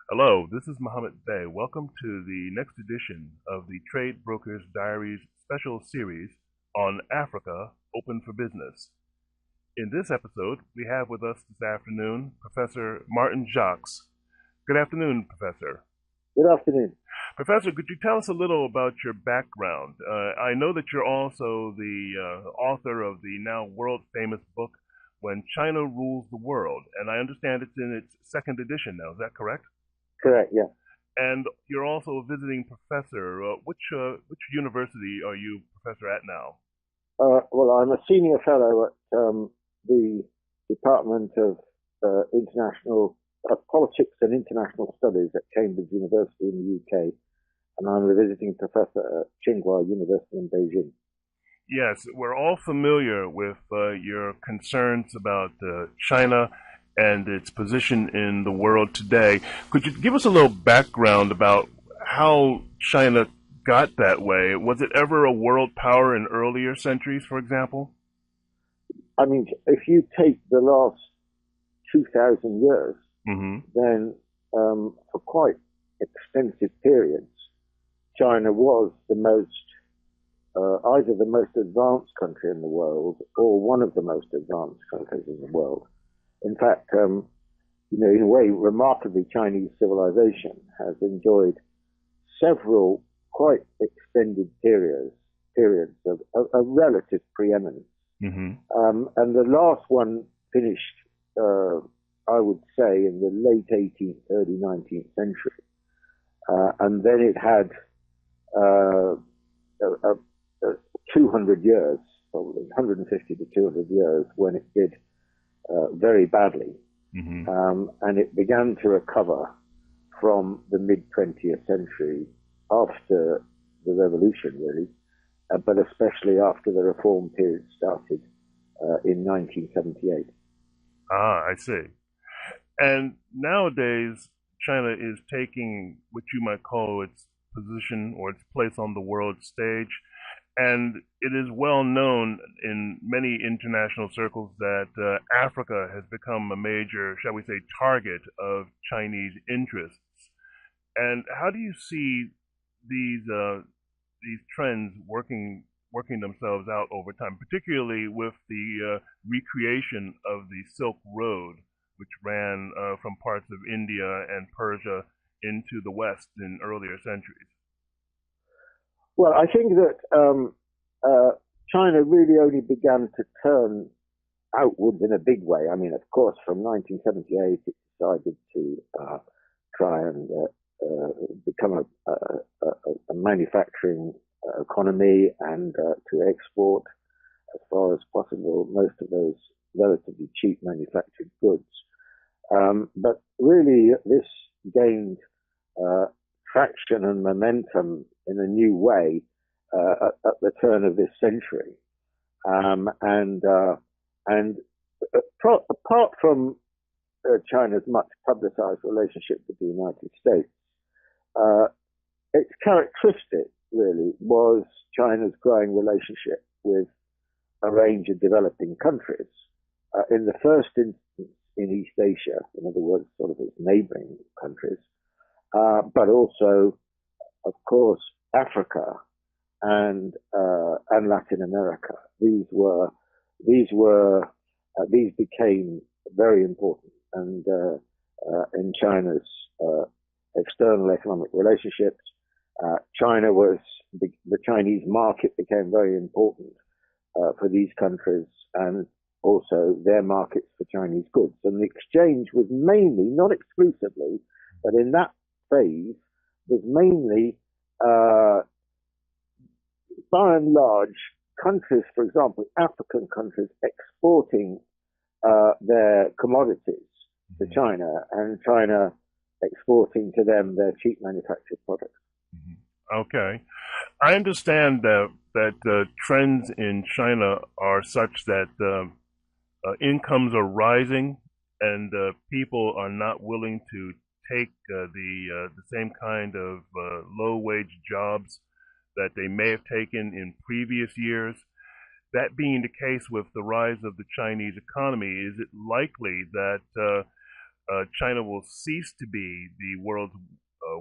Hello, this is Mohammed Bey. Welcome to the next edition of the Trade Brokers Diaries special series on Africa Open for Business. In this episode, we have with us this afternoon Professor Martin Jacques. Good afternoon, Professor. Good afternoon. Professor, could you tell us a little about your background? I know that you're also the author of the now world famous book, When China Rules the World, and I understand it's in its second edition now. Is that correct? Correct, yeah. And you're also a visiting professor. Which university are you professor at now? Well, I'm a senior fellow at the Department of International Politics and International Studies at Cambridge University in the UK, and I'm a visiting professor at Tsinghua University in Beijing. Yes, we're all familiar with your concerns about China and its position in the world today. Could you give us a little background about how China got that way? Was it ever a world power in earlier centuries, for example? I mean, if you take the last 2,000 years, Mm-hmm. then for quite extensive periods, China was the most either the most advanced country in the world or one of the most advanced countries in the world. In fact, in a way, remarkably, Chinese civilization has enjoyed several quite extended periods of relative preeminence. Mm-hmm. And the last one finished, I would say, in the late 18th, early 19th century. And then it had a 200 years, probably 150 to 200 years, when it did very badly. Mm-hmm. And it began to recover from the mid 20th century after the revolution, really, but especially after the reform period started in 1978. Ah, I see. And nowadays, China is taking what you might call its position or its place on the world stage. And it is well known in many international circles that Africa has become a major, shall we say, target of Chinese interests. And how do you see these trends working themselves out over time, particularly with the recreation of the Silk Road, which ran from parts of India and Persia into the West in earlier centuries? Well, I think that China really only began to turn outwards in a big way. I mean, of course, from 1978, it decided to try and become a manufacturing economy and to export as far as possible most of those relatively cheap manufactured goods. But really, this gained uh, traction and momentum in a new way at the turn of this century. And apart from China's much publicized relationship with the United States, uh, its characteristic really was China's growing relationship with a range of developing countries. In the first instance, in East Asia, in other words, sort of its neighboring countries, but also, of course, Africa and Latin America. These became very important, and in China's external economic relationships, the Chinese market became very important for these countries, and also their markets for Chinese goods. And the exchange was mainly, not exclusively, but in that phase was mainly uh, by and large, countries, for example, African countries, exporting their commodities to Mm-hmm. China, and China exporting to them their cheap manufactured products. Mm-hmm. Okay. I understand that trends in China are such that incomes are rising and people are not willing to take the same kind of low wage jobs that they may have taken in previous years. That being the case with the rise of the Chinese economy, is it likely that China will cease to be the world's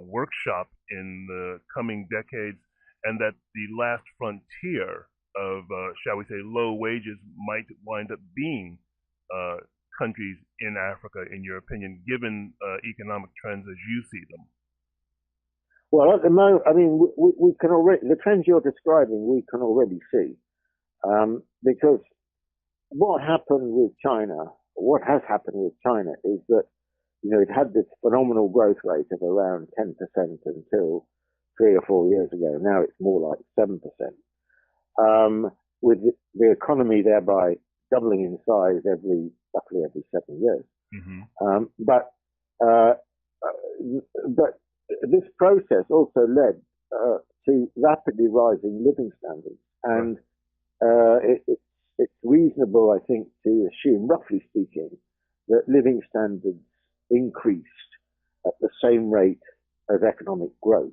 workshop in the coming decades, and that the last frontier of, shall we say, low wages might wind up being uh, countries in Africa, in your opinion, given economic trends as you see them? Well, at the moment, I mean, we can already, the trends you're describing, we can already see. Because what happened with China, what has happened with China is that, it had this phenomenal growth rate of around 10% until 3 or 4 years ago. Now it's more like 7%. With the economy thereby doubling in size roughly every 7 years. Mm-hmm. But uh, but this process also led to rapidly rising living standards, and it's reasonable, I think, to assume, roughly speaking, that living standards increased at the same rate as economic growth.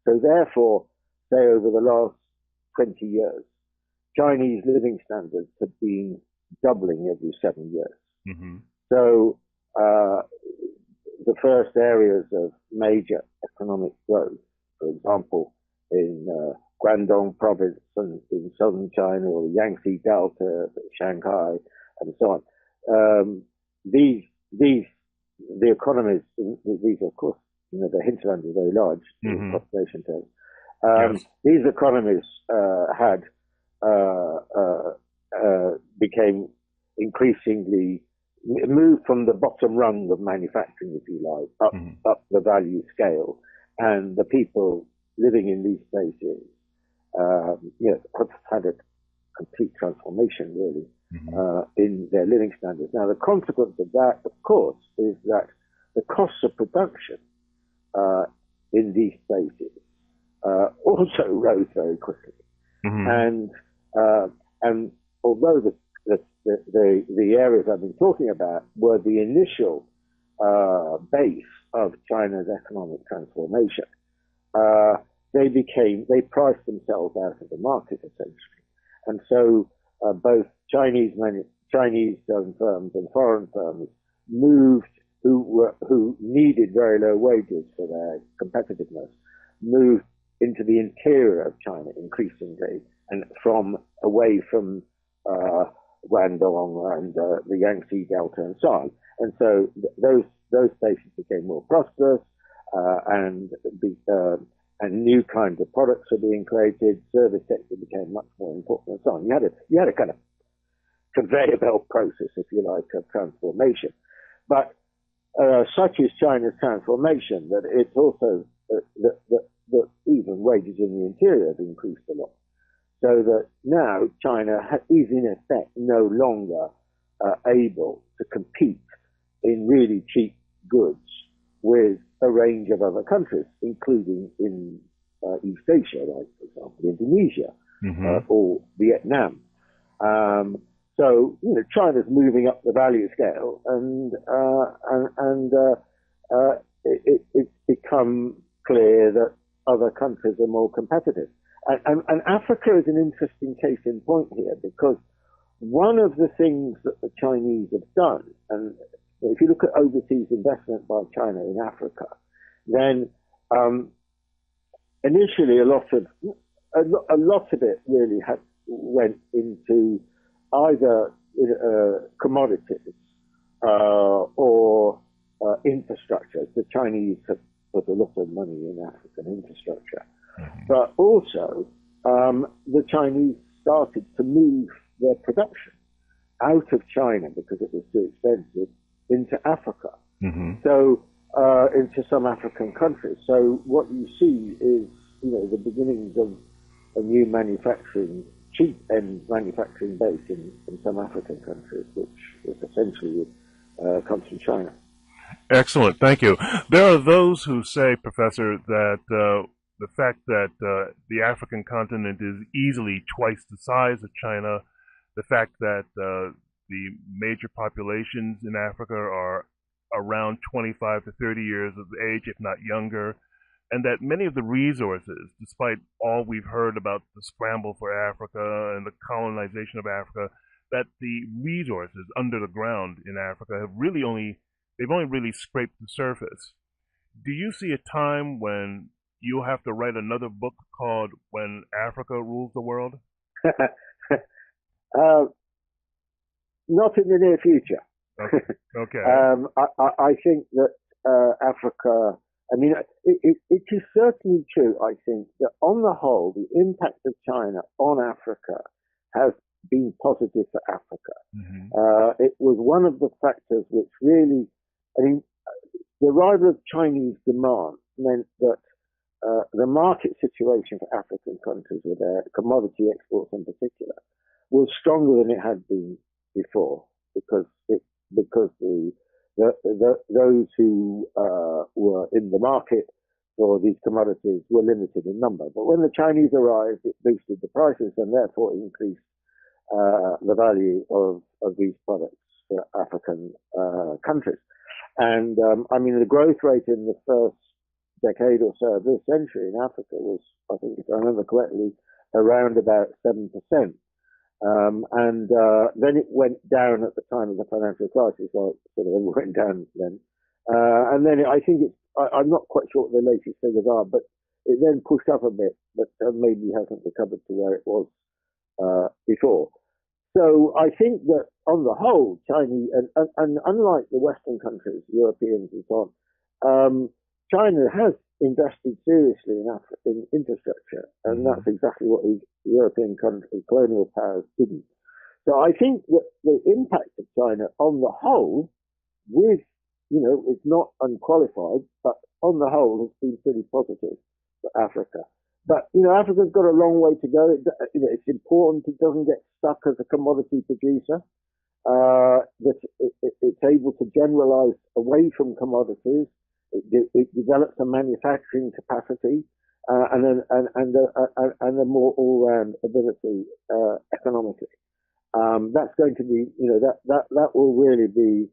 So therefore, say over the last 20 years, Chinese living standards have been doubling every 7 years. Mm-hmm. So the first areas of major economic growth, for example, in Guangdong province and in southern China, or the Yangtze Delta, Shanghai, and so on. The economies, these of course, the hinterland is very large in population terms. Yes. These economies became increasingly moved from the bottom rung of manufacturing, if you like, up the value scale, and the people living in these places, have had a complete transformation, really, in their living standards. Now, the consequence of that, of course, is that the costs of production in these places also rose very quickly. And although the areas I've been talking about were the initial base of China's economic transformation, they priced themselves out of the market, essentially. And so both Chinese firms and foreign firms moved, who needed very low wages for their competitiveness, moved into the interior of China increasingly, and away from Guangdong and the Yangtze Delta and so on. And so those places became more prosperous, and new kinds of products were being created. Service sector became much more important, and so on. You had a kind of conveyor belt process, if you like, of transformation. But such is China's transformation that it's also that even wages in the interior have increased a lot. So that now China is in effect no longer able to compete in really cheap goods with a range of other countries, including in East Asia, like, for example, Indonesia or Vietnam. So China's moving up the value scale, and it's become clear that other countries are more competitive. And Africa is an interesting case in point here, because one of the things that the Chinese have done, and if you look at overseas investment by China in Africa, then initially a lot of it really went into either commodities or infrastructure. The Chinese have put a lot of money in African infrastructure. But also, the Chinese started to move their production out of China, because it was too expensive, into Africa. So, into some African countries. So what you see is, the beginnings of a new cheap end manufacturing base in some African countries, which essentially comes from China. Excellent, thank you. There are those who say, Professor, that the fact that the African continent is easily twice the size of China, the fact that the major populations in Africa are around 25 to 30 years of age, if not younger, and that many of the resources, despite all we've heard about the scramble for Africa and the colonization of Africa, that the resources under the ground in Africa have really only they've only really scraped the surface. Do you see a time when you'll have to write another book called When Africa Rules the World? uh, Not in the near future. Okay. Okay. I think that Africa, I mean, it is certainly true, I think, that on the whole, the impact of China on Africa has been positive for Africa. Hmm. It was one of the factors which really, I mean, the arrival of Chinese demand meant that the market situation for African countries, with their commodity exports in particular, was stronger than it had been before, because those who were in the market for these commodities were limited in number. But when the Chinese arrived, it boosted the prices and therefore increased the value of these products for African countries. And I mean, the growth rate in the first decade or so of this century in Africa was, I think, if I remember correctly, around about 7%. And then it went down at the time of the financial crisis, or sort of went down then. And then I think I'm not quite sure what the latest figures are, but it then pushed up a bit, but maybe hasn't recovered to where it was before. So I think that on the whole, Chinese, and unlike the Western countries, Europeans and so on, China has invested seriously in infrastructure, and that's exactly what the European countries, colonial powers, didn't. So I think that the impact of China on the whole, with, it's not unqualified, but on the whole has been pretty positive for Africa. But, Africa's got a long way to go. It's important it doesn't get stuck as a commodity producer, that it's able to generalize away from commodities. It develops a manufacturing capacity and a more all-round ability economically. That's going to be, that will really be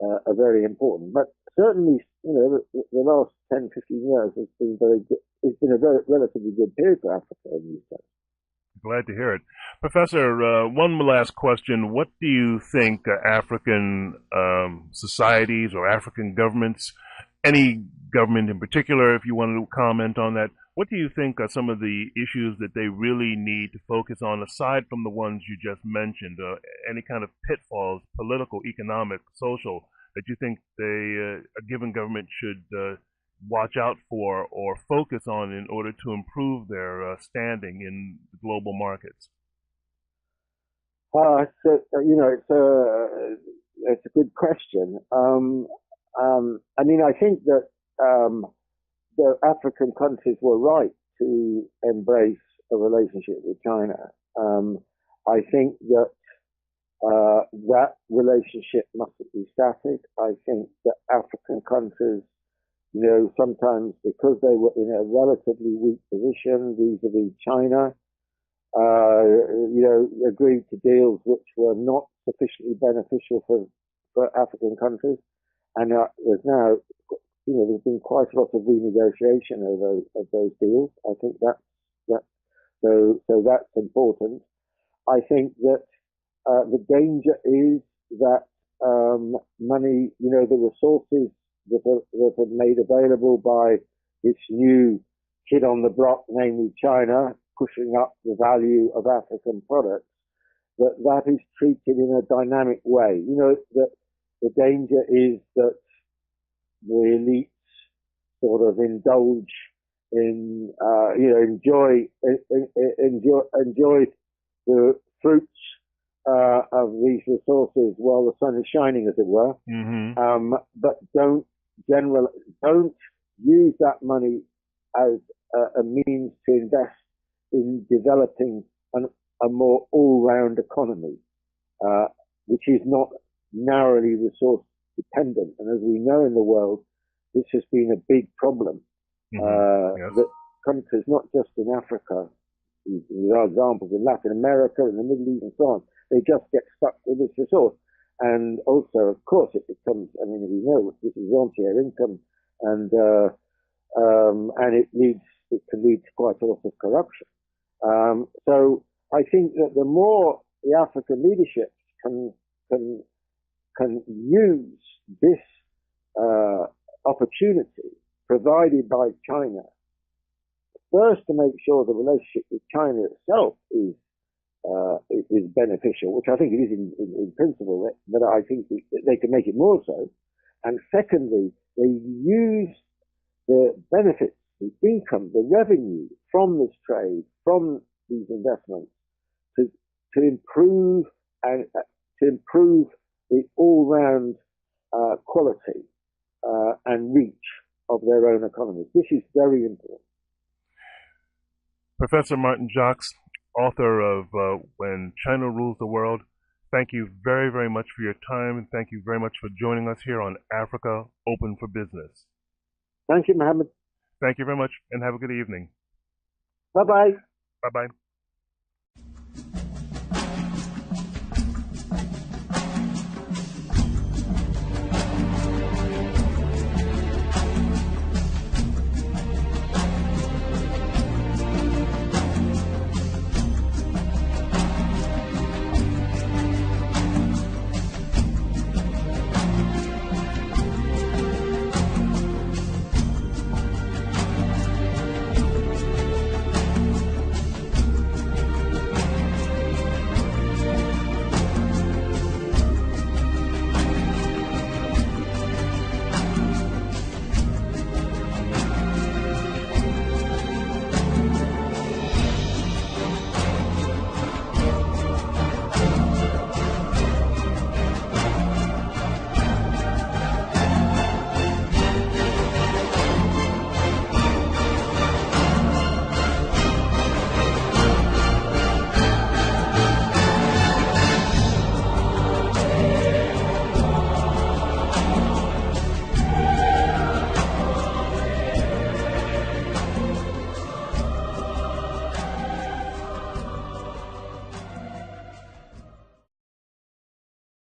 a very important. But certainly, the last 10, 15 years has been very good. It's been a very relatively good period for Africa in these days. Glad to hear it. Professor, one last question. What do you think African societies or African governments, any government in particular, if you wanted to comment on that, what do you think are some of the issues that they really need to focus on, aside from the ones you just mentioned? Any kind of pitfalls, political, economic, social, that you think a given government should watch out for or focus on in order to improve their standing in the global markets? It's a good question. I mean, I think that the African countries were right to embrace a relationship with China. I think that that relationship mustn't be static. I think that African countries, sometimes because they were in a relatively weak position vis-a-vis China, agreed to deals which were not sufficiently beneficial for African countries. And there's now, there's been quite a lot of renegotiation of those deals. I think so that's important. I think that the danger is that money, the resources that are made available by this new kid on the block, namely China, pushing up the value of African products, that is treated in a dynamic way. That the danger is that the elites sort of indulge in, enjoy the fruits of these resources while the sun is shining, as it were. Mm-hmm. But don't use that money as a means to invest in developing a more all-round economy, which is not narrowly resource dependent. And as we know in the world, this has been a big problem. Yes. That countries, not just in Africa, there are examples in Latin America, in the Middle East and so on, they just get stuck with this resource. And also, of course, it becomes, we know this is rentier income, and it can lead to quite a lot of corruption. So I think that the more the African leadership can use this opportunity provided by China, first to make sure the relationship with China itself is beneficial, which I think it is in principle, but I think they can make it more so. And secondly, they use the benefits, the income, the revenue from this trade, from these investments, to to improve and to improve the all-round quality and reach of their own economies. This is very important. Professor Martin Jacques, author of When China Rules the World, thank you very, very much for your time, and thank you very much for joining us here on Africa Open for Business. Thank you, Mohammed. Thank you very much, and have a good evening. Bye-bye. Bye-bye.